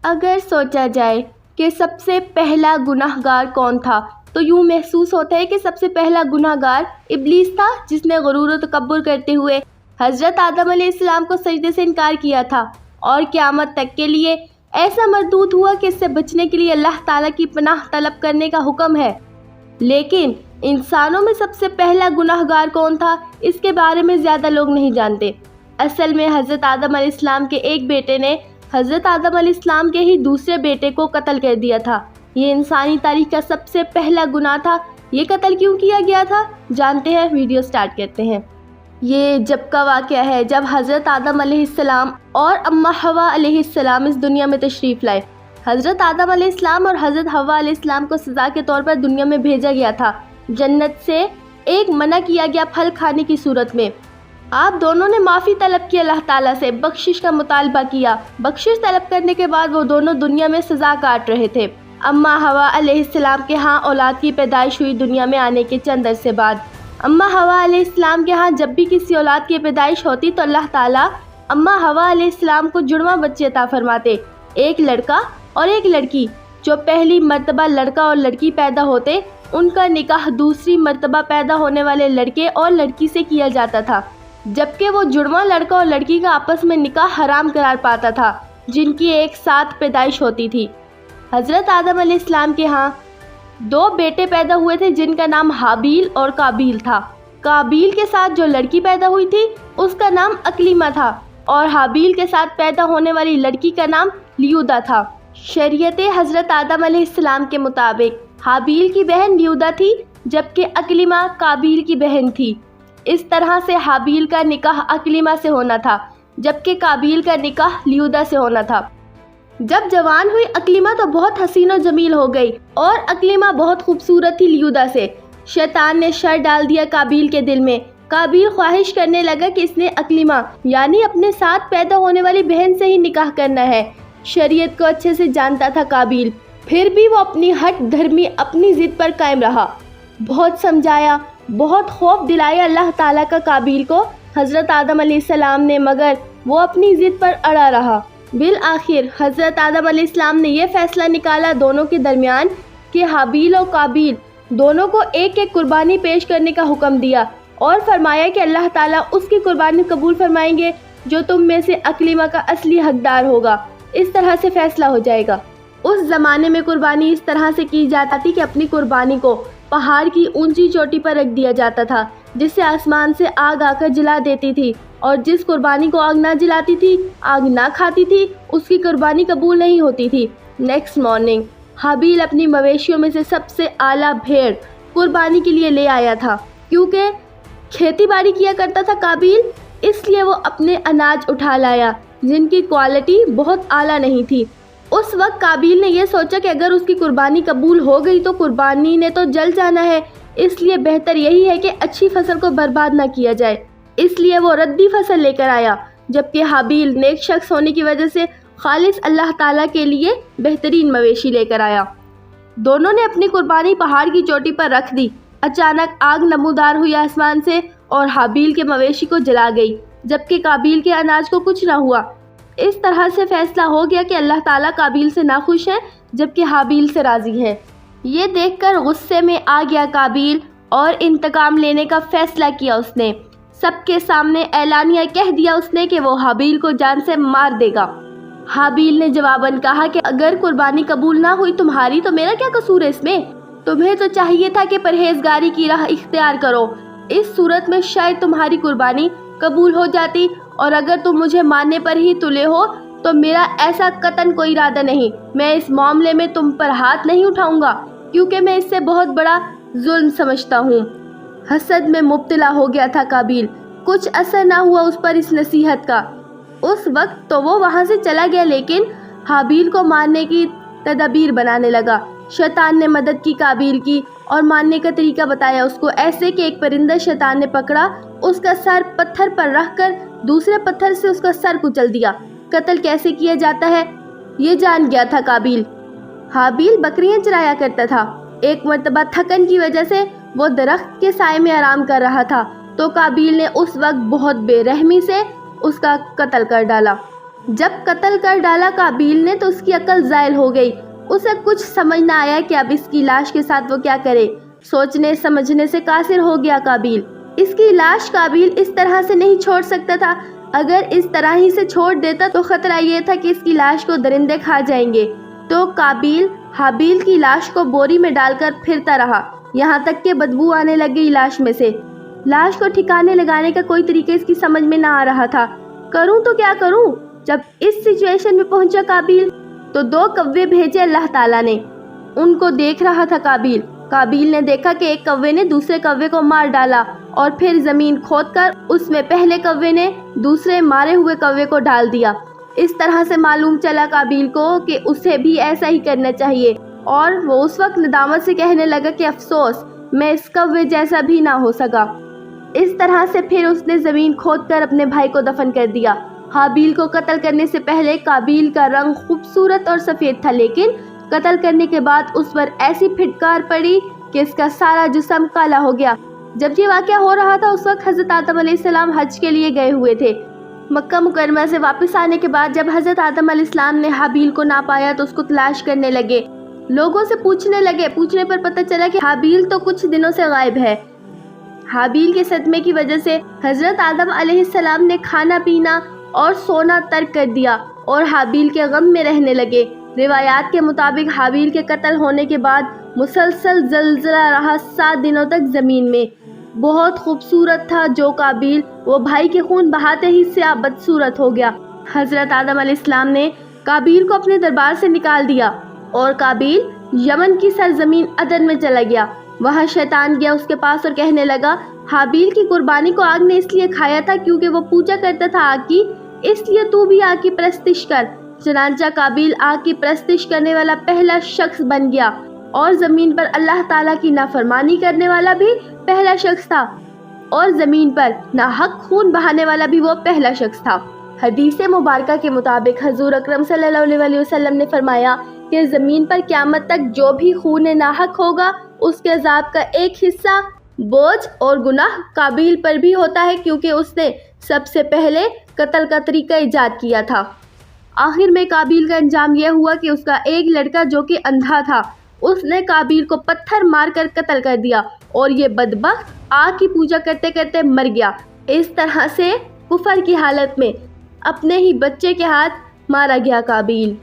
اگر سوچا جائے کہ سب سے پہلا گناہ گار کون تھا تو یوں محسوس ہوتا ہے کہ سب سے پہلا گناہ گار ابلیس تھا، جس نے غرور و تکبر کرتے ہوئے حضرت آدم علیہ السلام کو سجدے سے انکار کیا تھا، اور قیامت تک کے لیے ایسا مردود ہوا کہ اس سے بچنے کے لیے اللہ تعالیٰ کی پناہ طلب کرنے کا حکم ہے۔ لیکن انسانوں میں سب سے پہلا گناہ گار کون تھا، اس کے بارے میں زیادہ لوگ نہیں جانتے۔ اصل میں حضرت آدم علیہ السلام کے ایک بیٹے نے حضرت آدم علیہ السلام کے ہی دوسرے بیٹے کو قتل کر دیا تھا۔ یہ انسانی تاریخ کا سب سے پہلا گناہ تھا۔ یہ قتل کیوں کیا گیا تھا، جانتے ہیں؟ ویڈیو سٹارٹ کرتے ہیں۔ یہ جب کا واقعہ ہے جب حضرت آدم علیہ السلام اور اماں حوا علیہ السلام اس دنیا میں تشریف لائے۔ حضرت آدم علیہ السلام اور حضرت حوا علیہ السلام کو سزا کے طور پر دنیا میں بھیجا گیا تھا، جنت سے ایک منع کیا گیا پھل کھانے کی صورت میں۔ آپ دونوں نے معافی طلب کی، اللہ تعالیٰ سے بخشش کا مطالبہ کیا۔ بخشش طلب کرنے کے بعد وہ دونوں دنیا میں سزا کاٹ رہے تھے۔ اماں حوا علیہ السلام کے ہاں اولاد کی پیدائش ہوئی دنیا میں آنے کے چند عرصے بعد۔ اماں حوا علیہ السلام کے ہاں جب بھی کسی اولاد کی پیدائش ہوتی تو اللہ تعالیٰ اماں حوا علیہ السلام کو جڑواں بچے عطا فرماتے، ایک لڑکا اور ایک لڑکی۔ جو پہلی مرتبہ لڑکا اور لڑکی پیدا ہوتے، ان کا نکاح دوسری مرتبہ پیدا ہونے والے لڑکے اور لڑکی سے کیا جاتا تھا، جبکہ وہ جڑواں لڑکا اور لڑکی کا آپس میں نکاح حرام قرار پاتا تھا، جن کی ایک ساتھ پیدائش ہوتی تھی۔ حضرت آدم علیہ السلام کے ہاں دو بیٹے پیدا ہوئے تھے جن کا نام حابیل اور قابیل تھا۔ قابیل کے ساتھ جو لڑکی پیدا ہوئی تھی اس کا نام اکلیمہ تھا، اور حابیل کے ساتھ پیدا ہونے والی لڑکی کا نام لیودا تھا۔ شریعت حضرت آدم علیہ السلام کے مطابق حابیل کی بہن لیودا تھی، جبکہ اکلیمہ قابیل کی بہن تھی۔ اس طرح سے حابیل کا نکاح اکلیمہ سے ہونا تھا، جبکہ قابیل کا نکاح لیودا سے ہونا تھا۔ جب جوان ہوئی اکلیمہ تو بہت حسین و جمیل ہو گئی، اور اکلیمہ بہت خوبصورت تھی لیودا سے۔ شیطان نے شر ڈال دیا قابیل کے دل میں۔ قابیل خواہش کرنے لگا کہ اس نے اکلیمہ یعنی اپنے ساتھ پیدا ہونے والی بہن سے ہی نکاح کرنا ہے۔ شریعت کو اچھے سے جانتا تھا قابیل، پھر بھی وہ اپنی ہٹ دھرمی اپنی ضد پر قائم رہا۔ بہت سمجھایا، بہت خوف دلایا اللہ تعالیٰ کا قابیل کو حضرت آدم علیہ السلام نے، مگر وہ اپنی ضد پر اڑا رہا۔ بالآخر حضرت آدم علیہ السلام نے یہ فیصلہ نکالا دونوں کے درمیان کہ حابیل اور قابیل دونوں کو ایک ایک قربانی پیش کرنے کا حکم دیا، اور فرمایا کہ اللہ تعالیٰ اس کی قربانی قبول فرمائیں گے جو تم میں سے اکلیمہ کا اصلی حقدار ہوگا۔ اس طرح سے فیصلہ ہو جائے گا۔ اس زمانے میں قربانی اس طرح سے کی جاتی تھی کہ اپنی قربانی کو پہاڑ کی اونچی چوٹی پر رکھ دیا جاتا تھا، جس سے آسمان سے آگ آ کر جلا دیتی تھی، اور جس قربانی کو آگ نہ جلاتی تھی، آگ نہ کھاتی تھی، اس کی قربانی قبول نہیں ہوتی تھی۔ نیکسٹ مارننگ حابیل اپنی مویشیوں میں سے سب سے اعلیٰ بھیڑ قربانی کے لیے لے آیا تھا۔ کیونکہ کھیتی باڑی کیا کرتا تھا قابیل، اس لیے وہ اپنے اناج اٹھا لایا جن کی کوالٹی بہت اعلیٰ نہیں تھی۔ اس وقت قابیل نے یہ سوچا کہ اگر اس کی قربانی قبول ہو گئی تو قربانی نے تو جل جانا ہے، اس لیے بہتر یہی ہے کہ اچھی فصل کو برباد نہ کیا جائے۔ اس لیے وہ ردی فصل لے کر آیا، جبکہ حابیل نیک شخص ہونے کی وجہ سے خالص اللہ تعالیٰ کے لیے بہترین مویشی لے کر آیا۔ دونوں نے اپنی قربانی پہاڑ کی چوٹی پر رکھ دی۔ اچانک آگ نمودار ہوئی آسمان سے اور حابیل کے مویشی کو جلا گئی، جبکہ قابیل کے اناج کو کچھ نہ ہوا۔ اس طرح سے فیصلہ ہو گیا کہ اللہ تعالیٰ قابیل سے ناخوش ہے، جبکہ حابیل سے راضی ہے۔ یہ دیکھ کر غصے میں آ گیا قابیل اور انتقام لینے کا فیصلہ کیا۔ اس نے سب کے سامنے اعلانیہ کہہ دیا اس نے کہ وہ حابیل کو جان سے مار دے گا۔ حابیل نے جواباً کہا کہ اگر قربانی قبول نہ ہوئی تمہاری تو میرا کیا قصور ہے اس میں؟ تمہیں تو چاہیے تھا کہ پرہیزگاری کی راہ اختیار کرو۔ اس صورت میں شاید تمہاری قربانی قبول ہو جاتی، اور اگر تم مجھے ماننے پر ہی تلے ہو تو میرا ایسا قطعاً کوئی ارادہ نہیں۔ میں اس معاملے میں تم پر ہاتھ نہیں اٹھاؤں گا، کیونکہ میں اس سے بہت بڑا ظلم سمجھتا ہوں۔ حسد میں مبتلا ہو گیا تھا قابیل، کچھ اثر نہ ہوا اس پر اس نصیحت کا۔ اس وقت تو وہ وہاں سے چلا گیا، لیکن حابیل کو مارنے کی تدابیر بنانے لگا۔ شیطان نے مدد کی قابیل کی اور مارنے کا طریقہ بتایا اس کو، ایسے کہ ایک پرندہ شیطان نے پکڑا، اس کا سر پتھر پر رکھ کر دوسرے پتھر سے اس کا سر کچل دیا۔ قتل کیسے کیا جاتا ہے یہ جان گیا تھا قابیل۔ حابیل بکریاں چرایا کرتا تھا۔ ایک مرتبہ تھکن کی وجہ سے وہ درخت کے سائے میں آرام کر رہا تھا، تو قابیل نے اس وقت بہت بے رحمی سے اس کا قتل کر ڈالا۔ جب قتل کر ڈالا قابیل نے تو اس کی عقل زائل ہو گئی. اسے کچھ سمجھ نہ آیا کہ اب اس کی لاش کے ساتھ وہ کیا کرے. سوچنے سمجھنے سے قاصر ہو گیا قابیل. اس کی لاش قابیل اس طرح سے نہیں چھوڑ سکتا تھا. اگر اس طرح ہی سے چھوڑ دیتا تو خطرہ یہ تھا کہ اس کی لاش کو درندے کھا جائیں گے. تو قابیل حابیل کی لاش کو بوری میں ڈال کر پھرتا رہا یہاں تک کہ بدبو آنے لگ گئی لاش میں سے. لاش کو ٹھکانے لگانے کا کوئی طریقہ اس کی سمجھ میں نہ آ رہا تھا. کروں تو کیا کروں؟ جب اس سچویشن میں پہنچا قابیل تو 2 کوے بھیجے اللہ تعالیٰ نے. ان کو دیکھ رہا تھا قابیل نے دیکھا کہ ایک کوے نے دوسرے کوے کو مار ڈالا اور پھر زمین کھود کر اس میں پہلے کوے نے دوسرے مارے ہوئے کوے کو ڈال دیا. اس طرح سے معلوم چلا قابیل کو کہ اسے بھی ایسا ہی کرنا چاہیے اور وہ اس وقت ندامت سے کہنے لگا کہ افسوس میں اس کوے جیسا بھی نہ ہو سکا. اس طرح سے پھر اس نے زمین کھود کر اپنے بھائی کو دفن کر دیا. حابیل کو قتل کرنے سے پہلے قابیل کا رنگ خوبصورت اور سفید تھا لیکن قتل کرنے کے بعد اس پر ایسی پھٹکار پڑی کہ اس کا سارا جسم کالا ہو گیا. جب یہ واقعہ ہو رہا تھا اس وقت حضرت آدم علیہ السلام حج کے لیے گئے ہوئے تھے. مکہ مکرمہ سے واپس آنے کے بعد جب حضرت آدم علیہ السلام نے حابیل کو نہ پایا تو اس کو تلاش کرنے لگے. لوگوں سے پوچھنے پر پتہ چلا کہ حابیل تو کچھ دنوں سے غائب ہے. حابیل کے صدمے کی وجہ سے حضرت آدم علیہ السلام نے کھانا پینا اور سونا ترک کر دیا اور حابیل کے غم میں رہنے لگے. روایات کے مطابق حابیل کے قتل ہونے کے بعد مسلسل زلزلہ رہا 7 دنوں تک زمین میں. بہت خوبصورت تھا جو قابیل وہ بھائی کے خون بہاتے ہی سیاہ بدصورت ہو گیا. حضرت آدم علیہ السلام نے قابیل کو اپنے دربار سے نکال دیا اور قابیل یمن کی سرزمین عدن میں چلا گیا. وہاں شیطان گیا اس کے پاس اور کہنے لگا حابیل کی قربانی کو آگ نے اس لیے کھایا تھا کیونکہ وہ پوجا کرتا تھا آگ کی، اس لیے تو بھی آگ کی پرستش کر. چنانچہ قابیل آگ کی پرستش کرنے والا پہلا شخص بن گیا اور زمین پر اللہ تعالیٰ کی نافرمانی کرنے والا بھی پہلا شخص تھا اور زمین پر ناحق خون بہانے والا بھی وہ پہلا شخص تھا. حدیث مبارکہ کے مطابق حضور اکرم صلی اللہ علیہ وسلم نے فرمایا کہ زمین پر قیامت تک جو بھی خون ناحق ہوگا اس کے عذاب کا ایک حصہ بوجھ اور گناہ قابیل پر بھی ہوتا ہے کیونکہ اس نے سب سے پہلے قتل کا طریقہ ایجاد کیا تھا. آخر میں قابیل کا انجام یہ ہوا کہ اس کا ایک لڑکا جو کہ اندھا تھا اس نے قابیل کو پتھر مار کر قتل کر دیا اور یہ بدبخت آگ کی پوجا کرتے کرتے مر گیا. اس طرح سے کفر کی حالت میں اپنے ہی بچے کے ہاتھ مارا گیا قابیل.